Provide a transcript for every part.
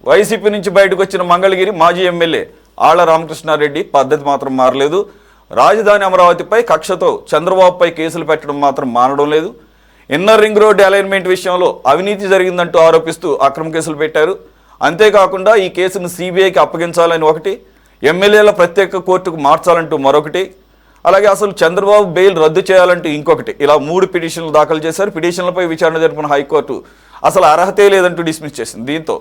YCP నుంచి బయటకు వచ్చిన మంగళగిరి మాజీ ఎమ్మెల్యే ఆళ్ల రామకృష్ణారెడ్డి పద్ధతి మాత్రం మారలేదు. రాజధాని అమరావతిపై కక్షతో చంద్రబాబుపై కేసులు పెట్టడం మాత్రం మానడం లేదు. ఇన్నర్ రింగ్ రోడ్డు అలైన్మెంట్ విషయంలో అవినీతి జరిగిందంటూ ఆరోపిస్తూ అక్రమ కేసులు పెట్టారు. అంతేకాకుండా ఈ కేసును సిబిఐకి అప్పగించాలని ఒకటి, ఎమ్మెల్యేల ప్రత్యేక కోర్టుకు మార్చాలంటూ మరొకటి, అలాగే అసలు చంద్రబాబు బెయిల్ రద్దు చేయాలంటూ ఇంకొకటి, ఇలా 3 పిటిషన్లు దాఖలు చేశారు. పిటిషన్లపై విచారణ జరిపిన హైకోర్టు అసలు అర్హతే లేదంటూ డిస్మిస్ చేసింది. దీంతో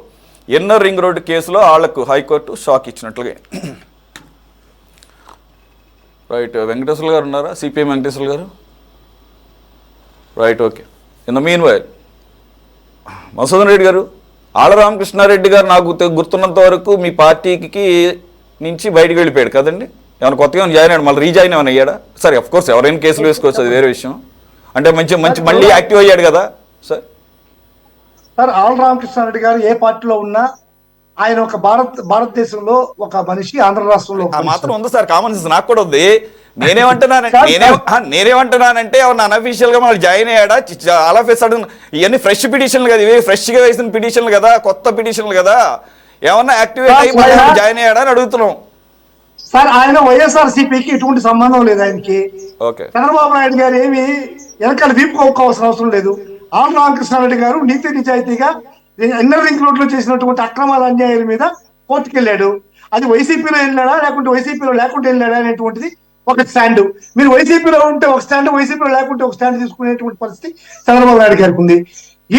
ఇన్నర్ రింగ్ రోడ్డు కేసులో వాళ్లకు హైకోర్టు షాక్ ఇచ్చినట్లుగా. రైట్, వెంకటేశ్వర గారు ఉన్నారా? సిపిఎం వెంకటేశ్వర గారు. Right, okay. In the mean while Madhusudan Reddy గారు, ఆళ్ల రామకృష్ణారెడ్డి గారు నాకు గుర్తున్నంత వరకు మీ పార్టీకి నుంచి బయటకు వెళ్ళిపోయాడు కదండి? ఏమైనా కొత్తగా జాయిన్ అయ్యాడు, మళ్ళీ రీజాయిన్ ఏమైనా అయ్యాడా? సరే, అఫ్ కోర్స్ ఎవరైనా కేసులు వేసుకోవచ్చు, అది వేరే విషయం. అంటే మంచి మళ్ళీ యాక్టివ్ అయ్యాడు కదా సార్? సార్, ఆళ్ల రామకృష్ణారెడ్డి గారు ఏ పార్టీలో ఉన్నా ఆయన ఒక భారతదేశంలో ఒక మనిషి, ఆంధ్ర రాష్ట్రంలో మాత్రం ఉంది సార్. కామన్ సెన్స్ నాకు కూడా ఉంది. నేనేమంటున్నానంటే ఎవరు అన్అఫీషియల్ గా మళ్ళీ జాయిన్ అయ్యాడా? అలా సడన్ ఇవన్నీ ఫ్రెష్ పిటిషన్లు కదా, ఇవి ఫ్రెష్ గా వేసిన పిటిషన్లు కదా, కొత్త పిటిషన్లు కదా, ఏమన్నా యాక్టివేట్ అయ్యి జాయిన్ అయ్యాడా అని అడుగుతున్నాం సార్. ఆయన వైఎస్ఆర్సీపీకి ఎటువంటి సంబంధం లేదు. ఆయనకి చంద్రబాబు నాయుడు గారు ఏమి వెనకాల వీపుకోవాల్సిన అవసరం లేదు. ఆళ్ల రామకృష్ణారెడ్డి గారు నీతి నిజాయితీగా ఇన్నర్ రింగ్ రోడ్ లో చేసినటువంటి అక్రమాల అన్యాయాల మీద కోర్టుకు వెళ్ళాడు. అది వైసీపీలో వెళ్ళాడా లేకుంటే వైసీపీలో లేకుండా వెళ్ళాడా అనేటువంటిది ఒక స్టాండ్. మీరు వైసీపీలో ఉంటే ఒక స్టాండ్, వైసీపీలో లేకుంటే ఒక స్టాండ్ తీసుకునేటువంటి పరిస్థితి చంద్రబాబు నాయుడు గారికి ఉంది.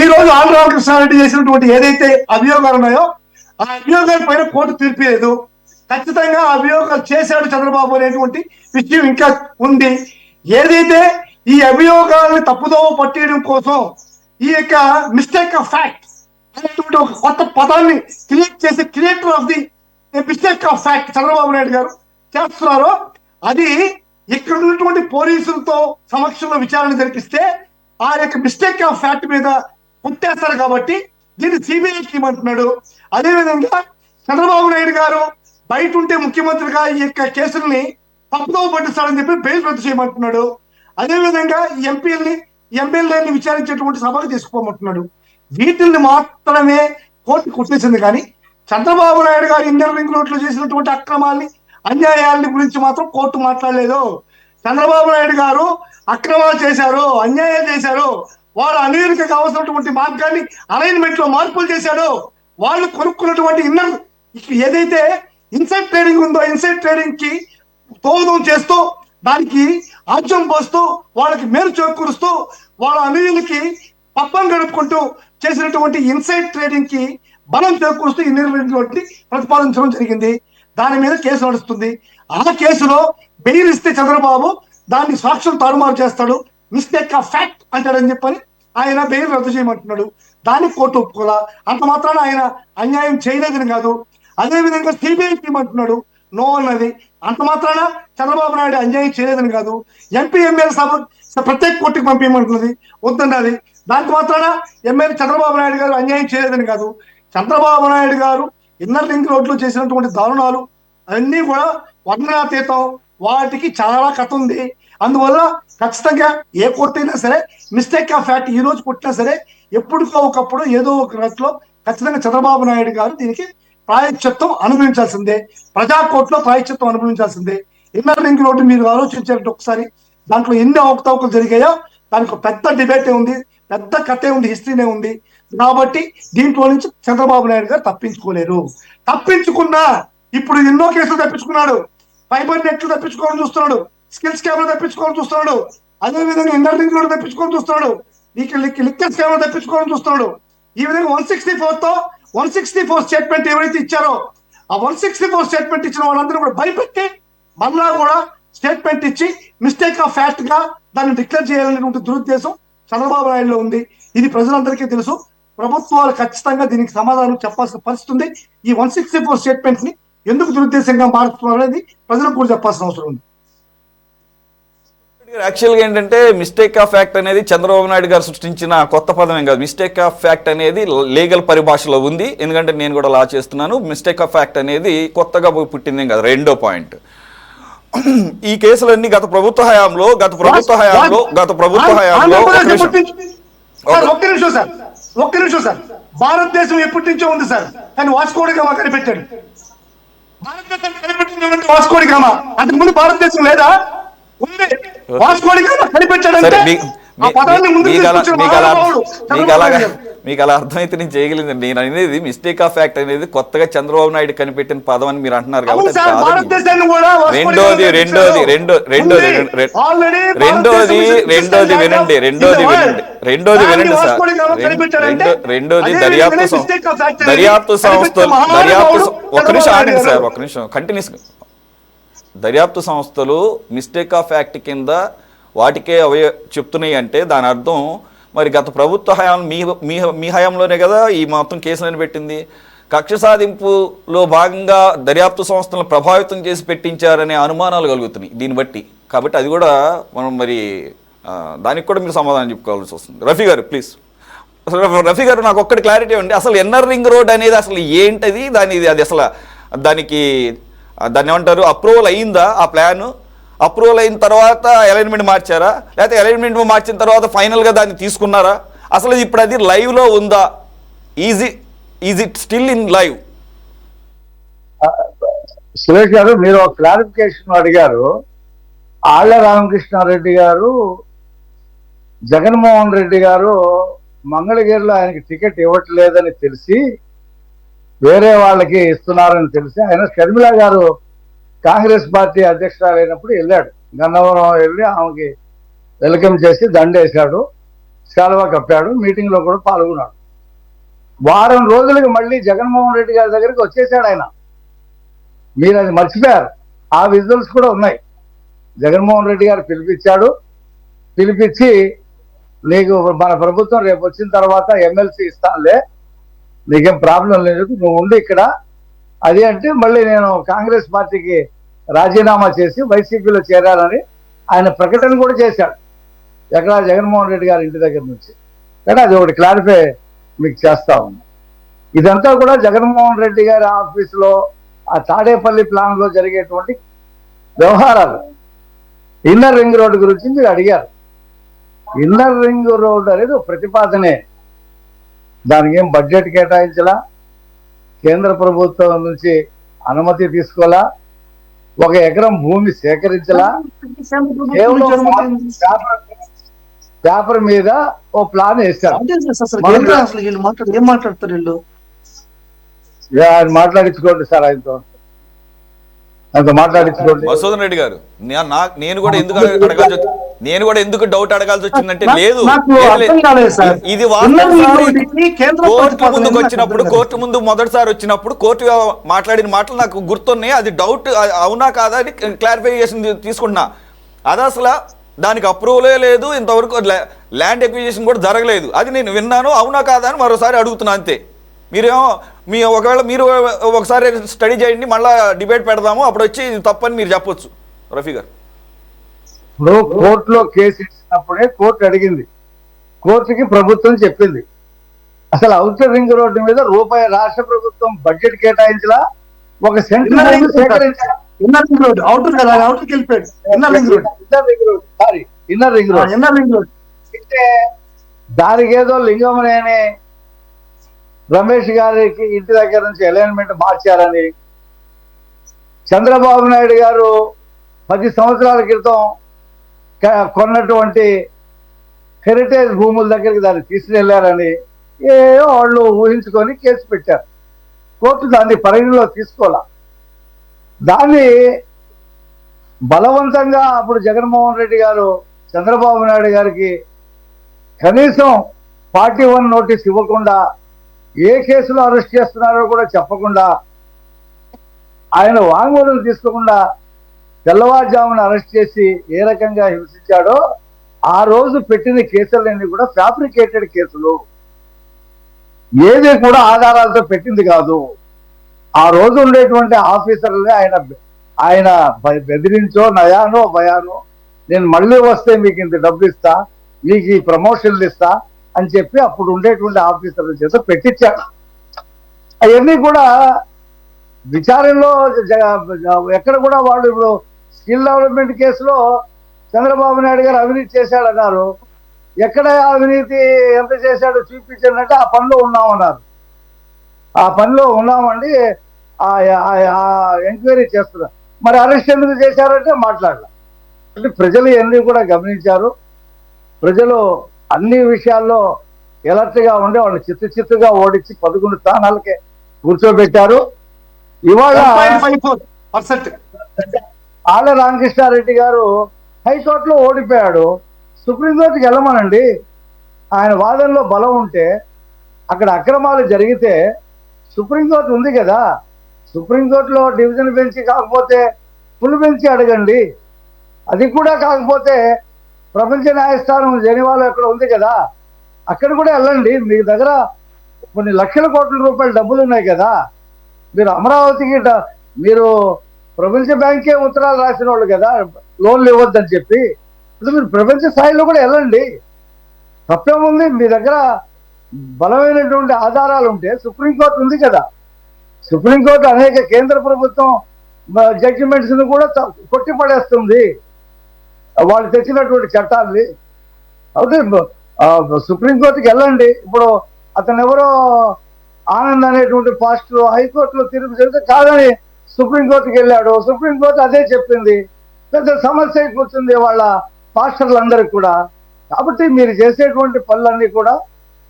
ఈ రోజు ఆళ్ల రామకృష్ణారెడ్డి చేసినటువంటి ఏదైతే అభియోగాలు ఉన్నాయో ఆ అభియోగాల పైన కోర్టు తీర్పు లేదు. ఖచ్చితంగా అభియోగాలు చేశాడు చంద్రబాబు అనేటువంటి విషయం ఇంకా ఉంది. ఏదైతే ఈ అభియోగాలను తప్పుదోవ పట్టేయడం కోసం ఈ యొక్క మిస్టేక్ ఆఫ్ ఫ్యాక్ట్ అనేటువంటి ఒక కొత్త పదాన్ని క్రియేట్ చేసి creator of the mistake of fact Chandrababu Naidu గారు చేస్తున్నారో అది ఇక్కడ ఉన్నటువంటి పోలీసులతో సమక్షంలో విచారణ జరిపిస్తే ఆ యొక్క మిస్టేక్ ఆఫ్ ఫ్యాక్ట్ మీద కొట్టేస్తారు కాబట్టి దీన్ని సిబిఐకి ఇవ్వమంటున్నాడు. అదేవిధంగా చంద్రబాబు నాయుడు గారు బయట ఉంటే ముఖ్యమంత్రిగా ఈ యొక్క కేసుల్ని తప్పుదోవ పట్టిస్తాడని చెప్పి బెయిల్ రద్దు చేయమంటున్నాడు. అదేవిధంగా ఎమ్మెల్యేని విచారించేటువంటి సభకు తీసుకుపోమంటున్నాడు. వీటిని మాత్రమే కోర్టు కొట్టేసింది. కానీ చంద్రబాబు నాయుడు గారు ఇన్నర్ రింగ్ రోడ్లో చేసినటువంటి అక్రమాల్ని, అన్యాయాలని గురించి మాత్రం కోర్టు మాట్లాడలేదు. చంద్రబాబు నాయుడు గారు అక్రమాలు చేశారు, అన్యాయం చేశారు, వారు అమెరికా కావాల్సినటువంటి మార్గాన్ని అలైన్మెంట్ లో మార్పులు చేశాడు. వాళ్ళు కొనుక్కున్నటువంటి ఇన్నర్ ఏదైతే ఇన్సైడ్ ట్రేడింగ్ ఉందో ఇన్సైడ్ ట్రేడింగ్ కి తోదం చేస్తూ దానికి ఆజ్యం పోస్తూ వాళ్ళకి మేలు చేకూరుస్తూ వాళ్ళ అమీరులకి పబ్బం గడుపుకుంటూ చేసినటువంటి ఇన్సైడ్ ట్రేడింగ్ కి బలం చేకూరుస్తూ ఇన్నర్ రింగ్ రోడ్ని ప్రతిపాదించడం జరిగింది. దాని మీద కేసు నడుస్తుంది. ఆ కేసులో బెయిల్ ఇస్తే చంద్రబాబు దాన్ని సాక్ష్యం తారుమారు చేస్తాడు, మిస్టేక్ ఆఫ్ ఫ్యాక్ట్ అంటాడని చెప్పని ఆయన బెయిల్ రద్దు చేయమంటున్నాడు. దాన్ని కోర్టు ఒప్పుకోలా. అంత మాత్రాన ఆయన అన్యాయం చేయలేదని కాదు. అదేవిధంగా సిబిఐకి ఇవ్వమంటున్నాడు, నో అన్నది. అంత మాత్రాన చంద్రబాబు నాయుడు అన్యాయం చేయలేదని కాదు. ఎంపీ ఎమ్మెల్యే సభ ప్రత్యేక కోర్టుకు పంపించమంటున్నది, వద్దన్నది. దానికి మాత్రాన ఎమ్మెల్యే చంద్రబాబు నాయుడు గారు అన్యాయం చేయలేదని కాదు. చంద్రబాబు నాయుడు గారు ఇన్నర్ రింగ్ రోడ్లో చేసినటువంటి దారుణాలు అన్నీ కూడా వర్ణనాతీతం, వాటికి చాలా కథ ఉంది. అందువల్ల ఖచ్చితంగా ఏ కోర్టు అయినా సరే మిస్టేక్ ఆఫ్ ఫ్యాక్ట్ ఈ రోజు పుట్టినా సరే ఎప్పుడుకో ఒకప్పుడు ఏదో ఒక రట్లో ఖచ్చితంగా చంద్రబాబు నాయుడు గారు దీనికి ప్రాయశ్చిత్తం అనుభవించాల్సిందే, ప్రజా కోర్టులో ప్రాయశ్చిత్తం అనుభవించాల్సిందే. ఇన్నర్ రింగ్ రోడ్డు మీరు ఆలోచించారంటే ఒకసారి దాంట్లో ఎన్ని అవకతవకలు జరిగాయో దానికి పెద్ద డిబేటే ఉంది, పెద్ద కథే ఉంది, హిస్టరీనే ఉంది. కాబట్టి దీంట్లో నుంచి చంద్రబాబు నాయుడు గారు తప్పించుకోలేరు. తప్పించుకున్నా ఇప్పుడు ఎన్నో కేసులు తప్పించుకున్నాడు. ఫైబర్ నెట్లు తప్పించుకోవాలని చూస్తున్నాడు, స్కిల్ స్కామ్ తప్పించుకోవాలని చూస్తున్నాడు, అదేవిధంగా ఇన్నర్ రింగ్ రోడ్ తప్పించుకోవాలని చూస్తున్నాడు, లిక్కర్ స్కామ్ తప్పించుకోవాలని చూస్తున్నాడు. ఈ విధంగా 164 స్టేట్మెంట్ ఎవరైతే ఇచ్చారో ఆ 164 స్టేట్మెంట్ ఇచ్చిన వాళ్ళందరూ కూడా భయపెట్టి మళ్ళా కూడా స్టేట్మెంట్ ఇచ్చి మిస్టేక్ ఆఫ్ ఫ్యాక్ట్ గా దాన్ని డిక్లేర్ చేయాలనేటువంటి దురుద్దేశం చంద్రబాబు నాయుడులో ఉంది. ఇది ప్రజలందరికీ తెలుసు. ప్రభుత్వాలు ఖచ్చితంగా దీనికి సమాధానం చెప్పాల్సిన పరిస్థితి ఉంది. ఈ 164 స్టేట్మెంట్స్ ని ఎందుకు దురుద్దేశంగా మారుతున్నారు అనేది ప్రజలకు కూడా చెప్పాల్సిన అవసరం ఉంది. యాక్చువల్గా ఏంటంటే మిస్టేక్ ఆఫ్ ఫ్యాక్ట్ అనేది చంద్రబాబు నాయుడు గారు సృష్టించిన కొత్త పదం కాదు. మిస్టేక్ ఆఫ్ ఫ్యాక్ట్ అనేది లీగల్ పరిభాషలో ఉంది. ఎందుకంటే నేను కూడా లా చేస్తున్నాను. మిస్టేక్ ఆఫ్ ఫ్యాక్ట్ అనేది కొత్తగా పుట్టింది కాదు. రెండో పాయింట్, ఈ కేసులన్నీ గత ప్రభుత్వ హయాంలో ఒక్క నిమిషం సార్ భారతదేశం ఎప్పటి నుంచో ఉంది సార్, కానీ వాస్కోడి గామా కనిపెట్టాడు. భారతదేశం కనిపెట్టినటువంటి వాస్కోడి గామా, అంతకుముందు భారతదేశం లేదా? ఉంది. వాస్కోడి గామా కనిపెట్టాడంటే ఆ పదాన్ని ముందుకు తీసుకొచ్చిన మహానుభావుడు చంద్రబాబు నాయుడు గారు. మీకు అలా అర్థమైతే నేను చేయగలిగింది. నేను అనేది మిస్టేక్ ఆఫ్ ఫ్యాక్ట్ అనేది కొత్తగా చంద్రబాబు నాయుడు కనిపెట్టిన పదం అని మీరు అంటున్నారు కాబట్టి అవును సార్, భారతదేశాన్ని కూడా వాస్కోడి గామా రెండోది కనిపెట్టాడు. వినండి సార్. రెండోది దర్యాప్తు సంస్థలు ఒక నిమిషం ఆగండి సార్, ఒక నిమిషం కంటిన్యూస్. దర్యాప్తు సంస్థలు మిస్టేక్ ఆఫ్ యాక్ట్ కింద వాటికే అవే చెప్తున్నాయి అంటే దాని అర్థం మరి గత ప్రభుత్వ హయాం మీ హయాంలోనే కదా ఈ మొత్తం కేసులను పెట్టింది. కక్ష సాధింపులో భాగంగా దర్యాప్తు సంస్థలను ప్రభావితం చేసి పెట్టించారనే అనుమానాలు కలుగుతున్నాయి దీన్ని బట్టి. కాబట్టి అది కూడా మనం మరి దానికి కూడా మీరు సమాధానం చెప్పుకోవాల్సి వస్తుంది. రఫీ గారు ప్లీజ్. రఫీ గారు నాకు ఒక్కటి క్లారిటీ ఇవ్వండి, అసలు ఎన్ఆర్ రింగ్ రోడ్ అనేది అసలు ఏంటది? అది అసలు దాన్ని ఏమంటారు, అప్రూవల్ అయిందా? ఆ ప్లాన్ అప్రూవల్ అయిన తర్వాత అలైన్మెంట్ మార్చారా, లేకపోతే అలైన్మెంట్ మార్చిన తర్వాత ఫైనల్గా దాన్ని తీసుకున్నారా? అసలు ఇప్పుడు అది లైవ్లో ఉందా? Is it still in live? Suresh గారు, మీరు ఒక క్లారిఫికేషన్ అడిగారు. ఆళ్ల రామకృష్ణారెడ్డి గారు, జగన్మోహన్ రెడ్డి గారు మంగళగిరిలో ఆయనకి టికెట్ ఇవ్వట్లేదని తెలిసి వేరే వాళ్ళకి ఇస్తున్నారని తెలిసి ఆయన షర్మిల గారు కాంగ్రెస్ పార్టీ అధ్యక్షురాలు అయినప్పుడు వెళ్ళాడు. గన్నవరం వెళ్ళి ఆమెకి వెల్కమ్ చేసి దండేశాడు, శాలువా కప్పాడు, మీటింగ్లో కూడా పాల్గొన్నాడు. వారం రోజులకి మళ్ళీ జగన్మోహన్ రెడ్డి గారి దగ్గరికి వచ్చేసాడు ఆయన. మీరు అది మర్చిపోయారు. ఆ విజువల్స్ కూడా ఉన్నాయి. జగన్మోహన్ రెడ్డి గారు పిలిపించి నీకు మన ప్రభుత్వం రేపు వచ్చిన తర్వాత ఎమ్మెల్సీ ఇస్తానులే, నీకేం ప్రాబ్లం లేదు, నువ్వు ఉండి ఇక్కడ. అది అంటే మళ్ళీ నేను కాంగ్రెస్ పార్టీకి రాజీనామా చేసి వైసీపీలో చేరాలని ఆయన ప్రకటన కూడా చేశాడు, ఎక్కడ జగన్మోహన్ రెడ్డి గారి ఇంటి దగ్గర నుంచి. కానీ అది ఒకటి క్లారిఫై మీకు చేస్తా ఉన్నా. ఇదంతా కూడా జగన్మోహన్ రెడ్డి గారి ఆఫీసులో ఆ తాడేపల్లి ప్లాన్లో జరిగేటువంటి వ్యవహారాలు. ఇన్నర్ రింగ్ రోడ్డు గురించి మీరు అడిగారు. ఇన్నర్ రింగ్ రోడ్డు అనేది ఒక ప్రతిపాదనే, దానికి ఏం బడ్జెట్ కేటాయించలా, కేంద్ర ప్రభుత్వం నుంచి అనుమతి తీసుకోవాలా, 1 ఎకరం భూమి సేకరించలా, పేపర్ మీద ఓ ప్లాన్ వేశారు. ఏం మాట్లాడతారు వీళ్ళు? ఆయన మాట్లాడించుకోండి సార్, ఆయనతో మాట్లాడించుకోండి. మసూదన్ రెడ్డి గారు, నేను కూడా ఎందుకు డౌట్ అడగాల్సి వచ్చిందంటే, లేదు ఇది కోర్టు ముందు మొదటిసారి వచ్చినప్పుడు కోర్టు మాట్లాడిన మాటలు నాకు గుర్తున్నాయి. అది డౌట్ అవునా కాదా అని క్లారిఫికేషన్ తీసుకుంటున్నా. అది అసలు దానికి అప్రూవలే లేదు, ఇంతవరకు ల్యాండ్ ఎక్విజిషన్ కూడా జరగలేదు. అది నేను విన్నాను, అవునా కాదా అని మరోసారి అడుగుతున్నా అంతే. మీరేమో ఒకవేళ మీరు ఒకసారి స్టడీ చేయండి, మళ్ళీ డిబేట్ పెడదాము, అప్పుడు వచ్చి ఇది తప్పని మీరు చెప్పొచ్చు. రఫీ గారు, ఇప్పుడు కోర్టులో కేసు ఇచ్చినప్పుడే కోర్టు అడిగింది, కోర్టుకి ప్రభుత్వం చెప్పింది అసలు ఔటర్ రింగ్ రోడ్డు మీద రూపాయి రాష్ట్ర ప్రభుత్వం బడ్జెట్ కేటాయించలా, 1 సెంట్ సేకరించాలా. ఇన్నర్ రింగ్ రోడ్ దానికి ఏదో లింగంనేని రమేష్ గారికి ఇంటి దగ్గర నుంచి అలైన్మెంట్ మార్చారని, చంద్రబాబు నాయుడు గారు 10 సంవత్సరాల క్రితం కొన్నటువంటి హెరిటేజ్ భూముల దగ్గరికి దాన్ని తీసుకెళ్లారని వాళ్ళు ఊహించుకొని కేసు పెట్టారు. కోర్టు దాన్ని పరిగణలో తీసుకోవాలా. దాన్ని బలవంతంగా అప్పుడు జగన్మోహన్ రెడ్డి గారు చంద్రబాబు నాయుడు గారికి కనీసం 41 నోటీస్ ఇవ్వకుండా, ఏ కేసులో అరెస్ట్ చేస్తున్నారో కూడా చెప్పకుండా, ఆయన వాంగ్మూలం తీసుకోకుండా తెల్లవారుజామున అరెస్ట్ చేసి ఏ రకంగా హింసించాడో, ఆ రోజు పెట్టిన కేసులన్నీ కూడా ఫ్యాబ్రికేటెడ్ కేసులు, ఏది కూడా ఆధారాలతో పెట్టింది కాదు. ఆ రోజు ఉండేటువంటి ఆఫీసర్లే ఆయన బెదిరించో నయానో భయానో, నేను మళ్ళీ వస్తే మీకు ఇంత డబ్బు ఇస్తా, మీకు ఈ ప్రమోషన్లు ఇస్తా అని చెప్పి అప్పుడు ఉండేటువంటి ఆఫీసర్ల చేత పెట్టించాడు. అవన్నీ కూడా విచారణలో ఎక్కడ కూడా వాళ్ళు ఇప్పుడు స్కిల్ డెవలప్మెంట్ కేసులో చంద్రబాబు నాయుడు గారు అవినీతి చేశాడన్నారు. ఎక్కడ అవినీతి ఎంత చేశాడో చూపించాడంటే ఆ పనిలో ఉన్నామన్నారు. ఆ పనిలో ఉన్నామండి, ఆ ఎంక్వైరీ చేస్తున్నారు. మరి అరెస్ట్ ఎందుకు చేశారంటే మాట్లాడలే. అంటే ప్రజలు ఇవన్నీ కూడా గమనించారు. ప్రజలు అన్ని విషయాల్లో ఎలర్ట్గా ఉండి వాళ్ళు చిత్తుగా ఓడించి 11 స్థానాలకే కూర్చోబెట్టారు. ఇవాళ 1.54% ఆళ్ల రామకృష్ణారెడ్డి గారు హైకోర్టులో ఓడిపోయాడు. సుప్రీంకోర్టుకి వెళ్ళమనండి. ఆయన వాదనలో బలం ఉంటే, అక్కడ అక్రమాలు జరిగితే సుప్రీంకోర్టు ఉంది కదా, సుప్రీంకోర్టులో డివిజన్ బెంచ్ కాకపోతే ఫుల్ బెంచ్ అడగండి. అది కూడా కాకపోతే ప్రపంచ న్యాయస్థానం జెనీవాలో ఎక్కడ ఉంది కదా, అక్కడ కూడా వెళ్ళండి. మీ దగ్గర కొన్ని లక్షల కోట్ల రూపాయల డబ్బులు ఉన్నాయి కదా. మీరు అమరావతికి మీరు ప్రపంచ బ్యాంకే ఉత్తరాలు రాసిన వాళ్ళు కదా, లోన్లు ఇవ్వద్దని చెప్పి. ఇప్పుడు మీరు ప్రపంచ స్థాయిలో కూడా వెళ్ళండి. తప్పేముంది? మీ దగ్గర బలమైనటువంటి ఆధారాలు ఉంటే సుప్రీంకోర్టు ఉంది కదా. సుప్రీంకోర్టు అనేక కేంద్ర ప్రభుత్వం జడ్జిమెంట్స్ ను కూడా కొట్టిపడేస్తుంది వాళ్ళు తెచ్చినటువంటి చట్టాన్ని. అయితే సుప్రీంకోర్టుకి వెళ్ళండి. ఇప్పుడు అతను ఎవరో ఆనంద్ అనేటువంటి పాస్టర్ హైకోర్టులో తీర్పు చెబితే కాదని సుప్రీంకోర్టుకి వెళ్ళాడు. సుప్రీంకోర్టు అదే చెప్పింది. పెద్ద సమస్య కూర్చుంది వాళ్ళ పాస్టర్లందరికీ కూడా. కాబట్టి మీరు చేసేటువంటి పనులన్నీ కూడా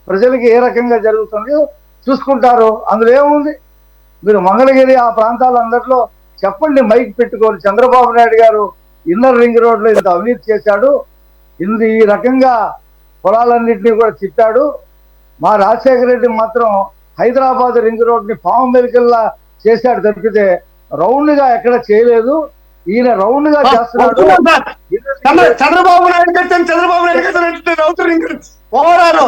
ప్రజలకి ఏ రకంగా జరుగుతుందో చూసుకుంటారు. అందులో ఏముంది? మీరు మంగళగిరి ఆ ప్రాంతాలందరిలో చెప్పండి, మైక్ పెట్టుకొని చంద్రబాబు నాయుడు గారు ఇన్నర్ రింగ్ రోడ్లో ఇంత అవినీతి చేశాడు, ఈ రకంగా పొలాలన్నింటినీ కూడా తిప్పాడు. మా రాజశేఖర రెడ్డి మాత్రం హైదరాబాద్ రింగ్ రోడ్ని పాము మెలికల్లా చేశాడు తప్పితే రౌండ్ గా ఎక్కడ చేయలేదు. ఈయన రౌండ్ గా చేస్తున్నాడు. చంద్రబాబు నాయుడు కట్టాను, చంద్రబాబు నాయుడు కట్టాను router ring overall.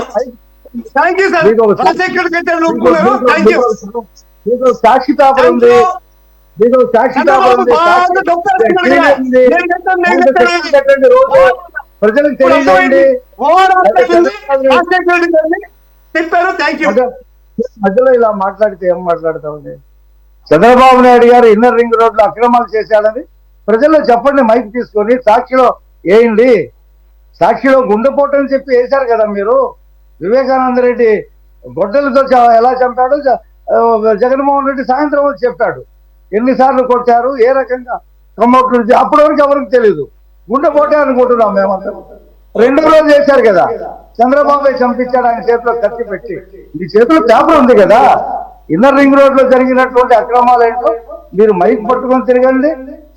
Thank you sir. Rajasekhar కట్టాను ఒప్పుకున్నారు. Thank you. మీకు సాక్షి పేపర్ ఉంది, మీకు సాక్షి పేపర్ ఉంది. ప్రజలకు తెలియజేయండి. చెప్పారు. Thank you. మధ్యలో ఇలా మాట్లాడితే ఏం మాట్లాడతామండి? చంద్రబాబు నాయుడు గారు ఇన్నర్ రింగ్ రోడ్లో అక్రమాలు చేశాడని ప్రజల్లో చెప్పండి, మైక్ తీసుకొని సాక్షిలో వేయండి. సాక్షిలో గుండెపోటు అని చెప్పి వేశారు కదా మీరు. వివేకానంద రెడ్డి గొడ్డలతో ఎలా చంపాడో జగన్మోహన్ రెడ్డి సాయంత్రం వచ్చి చెప్పాడు. ఎన్నిసార్లు కొట్టారు, ఏ రకంగా కమ్మౌట్ నుంచి, అప్పటి వరకు ఎవరికి తెలియదు. గుండెపోటే అనుకుంటున్నాం మేమంతా. రెండో రోజు చేశారు కదా, చంద్రబాబు చంపించాడు ఆయన చేతిలో కత్తి పెట్టి. మీ చేతిలో పేపర్ ఉంది కదా, ఇన్నర్ రింగ్ రోడ్ లో జరిగినటువంటి అక్రమాలు ఏంటో మీరు మైక్ పట్టుకొని తిరగండి,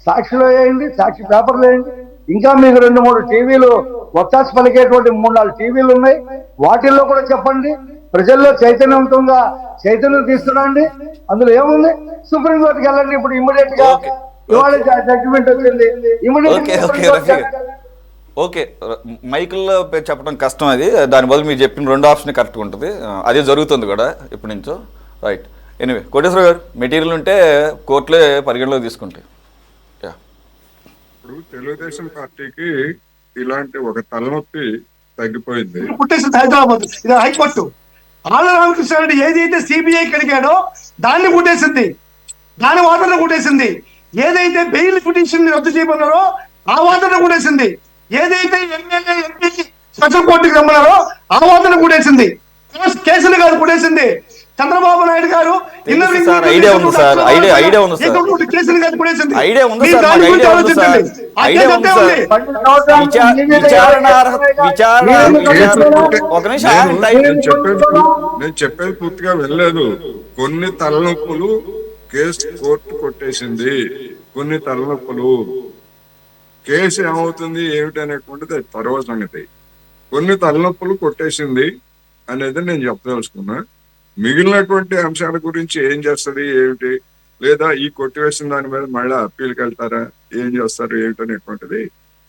సాక్షిలో వేయండి, సాక్షి పేపర్లో వేయండి. ఇంకా మీకు 2-3 టీవీలు ఒత్తాసు పలికేటువంటి 3-4 టీవీలు ఉన్నాయి, వాటిల్లో కూడా చెప్పండి. ప్రజల్లో చైతన్యవంతంగా చైతన్యం తీసుకురండి. అందులో ఏముంది? సుప్రీంకోర్టుకి వెళ్ళండి. ఇప్పుడు ఇమ్మీడియట్ గా ఇవాళ జడ్జిమెంట్ వచ్చింది. ఓకే, మైకుల్లో చెప్పడం కష్టం. అది దాని బదులు మీరు చెప్పిన 2 ఆప్షన్ కరెక్ట్గా ఉంటుంది. అదే జరుగుతుంది కూడా ఇప్పటి నుంచో. రైట్. ఎనివే, కోటేశ్వర గారు, మెటీరియల్ ఉంటే కోర్టులే పరిగణలోకి తీసుకుంటాయి. ఇప్పుడు తెలుగుదేశం పార్టీకి ఇలాంటి ఒక తలనొప్పి తగ్గిపోయింది. హైదరాబాద్ ఇది హైకోర్టు. ఆళ్ల రామకృష్ణారెడ్డి ఏదైతే సిబిఐకి అడిగాడో దాన్ని కొట్టేసింది, దాని వాదన కొట్టేసింది. ఏదైతే బెయిల్ పిటిషన్ రద్దు చేయమన్నారో ఆ వాదన కొట్టేసింది. ఏదైతే ఎమ్మెల్యే ఎంపీ స్పెషల్ కోర్టుకి రమ్మన్నారో ఆ వాదన కొట్టేసింది. కేసులు కాదు కొట్టేసింది. చంద్రబాబు నాయుడు గారు ఐడియా ఉంది సార్, ఐడియా ఉంది సార్, కేసులు కాదు కొట్టేసింది. ఐడియా ఉంది సార్, ఐడియా ఉంది సార్, ఐడియా ఉంది సార్. నేను చెప్పేది పూర్తిగా వెళ్ళలేదు. కొన్ని తలనొప్పులు కేసు కోర్టు కొట్టేసింది, కొన్ని తలనొప్పులు. కేసు ఏమవుతుంది ఏమిటి అనేటువంటిది అది తర్వాత సంగతి. కొన్ని తలనొప్పులు కొట్టేసింది అనేది నేను చెప్పదలుచుకున్నా. మిగిలినటువంటి అంశాల గురించి ఏం చేస్తుంది ఏమిటి, లేదా ఈ కొట్టివేసిన దాని మీద మళ్ళీ అప్పీల్కి వెళ్తారా, ఏం చేస్తారు ఏమిటి అనేటువంటిది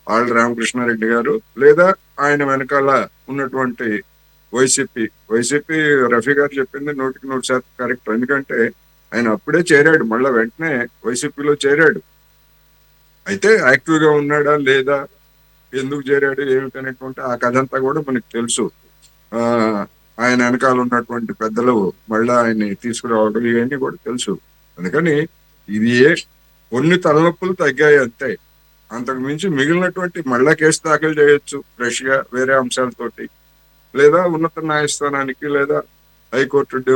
ఆళ్ల రామకృష్ణారెడ్డి గారు లేదా ఆయన వెనకాల ఉన్నటువంటి వైసీపీ రఫీ గారు చెప్పింది 100% కరెక్ట్. ఎందుకంటే ఆయన అప్పుడే చేరాడు, మళ్ళీ వెంటనే వైసీపీలో చేరాడు. అయితే యాక్టివ్ గా ఉన్నాడా లేదా, ఎందుకు చేరాడు ఏమిటి అనేటువంటి ఆ కథ అంతా కూడా మనకు తెలుసు. ఆయన వెనకాల ఉన్నటువంటి పెద్దలు మళ్ళా ఆయన్ని తీసుకురావడం ఇవన్నీ కూడా తెలుసు. అందుకని ఇది కొన్ని తలనొప్పులు తగ్గాయి అంతే. అంతకు మించి మిగిలినటువంటి మళ్ళా కేసు దాఖలు చేయొచ్చు ఫ్రెష్ గా వేరే అంశాలతోటి, లేదా ఉన్నత న్యాయస్థానానికి లేదా హైకోర్టు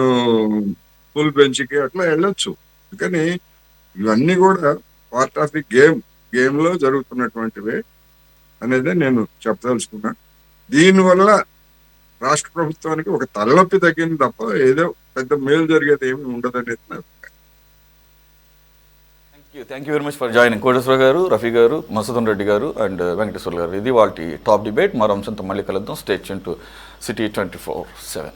ఫుల్ బెంచ్కి అట్లా వెళ్ళొచ్చు. కానీ ఇవన్నీ కూడా పార్ట్ ఆఫ్ ది గేమ్ లో జరుగుతున్నటువంటివే అనేది నేను చెప్పదలుచుకున్నా. దీనివల్ల రాష్ట్ర ప్రభుత్వానికి ఒక తలనొప్పి తగ్గింది తప్ప ఏదో పెద్ద మేలు జరిగేది ఏమి ఉండదనేది నా అభిప్రాయం. Thank you very much for joining. Koteswara గారు, రఫీ గారు, మసూదన్ రెడ్డి గారు అండ్ వెంకటేశ్వర గారు. ఇది వాళ్ళ టాప్ డిబేట్. మరో అంశంతో మళ్ళీ కలుద్దాం. Stay tune to City 24/7.